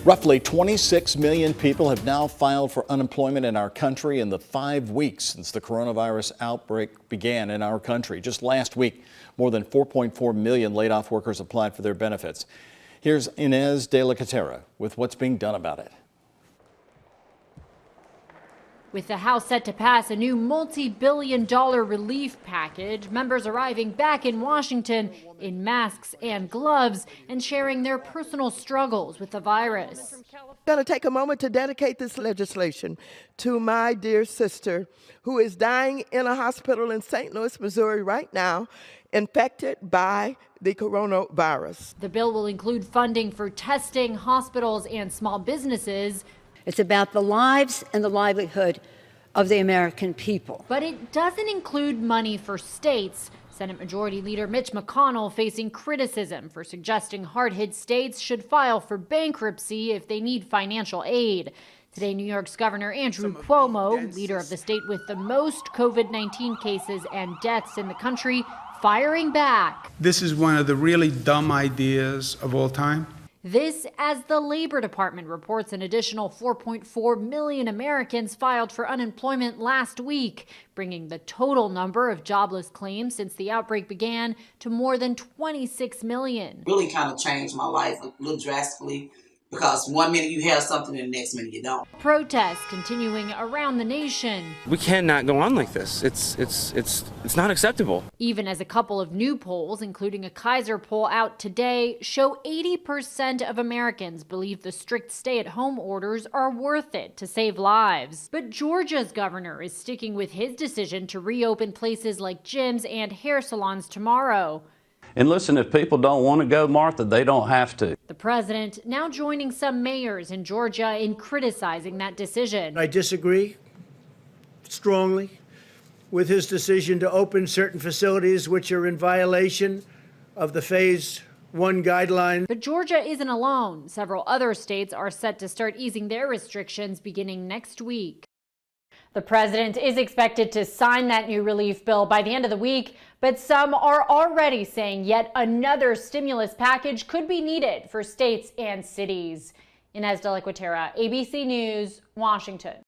Roughly 26 million people have now filed for unemployment in our country in the 5 weeks since the coronavirus outbreak began in our country. Just last week, more than 4.4 million laid-off workers applied for their benefits. Here's Inez de la Catera with what's being done about it. With the House set to pass a new multi-billion-dollar relief package, members arriving back in Washington in masks and gloves and sharing their personal struggles with the virus. I'm going to take a moment to dedicate this legislation to my dear sister who is dying in a hospital in St. Louis, Missouri right now, infected by the coronavirus. The bill will include funding for testing, hospitals, and small businesses. It's about the lives and the livelihood of the American people. But it doesn't include money for states. Senate Majority Leader Mitch McConnell facing criticism for suggesting hard-hit states should file for bankruptcy if they need financial aid. Today, New York's Governor Andrew Cuomo, leader of the state with the most COVID-19 cases and deaths in the country, firing back. This is one of the really dumb ideas of all time. This as the Labor Department reports an additional 4.4 million Americans filed for unemployment last week, bringing the total number of jobless claims since the outbreak began to more than 26 million. Really kind of changed my life a little drastically, because one minute you have something and the next minute you don't. Protests continuing around the nation. We cannot go on like this. It's not acceptable. Even as a couple of new polls, including a Kaiser poll out today, show 80% of Americans believe the strict stay-at-home orders are worth it to save lives. But Georgia's governor is sticking with his decision to reopen places like gyms and hair salons tomorrow. And listen, if people don't want to go, Martha, they don't have to. The president now joining some mayors in Georgia in criticizing that decision. I disagree strongly with his decision to open certain facilities which are in violation of the Phase 1 guidelines. But Georgia isn't alone. Several other states are set to start easing their restrictions beginning next week. The president is expected to sign that new relief bill by the end of the week, but some are already saying yet another stimulus package could be needed for states and cities. Inez de la Catera, ABC News, Washington.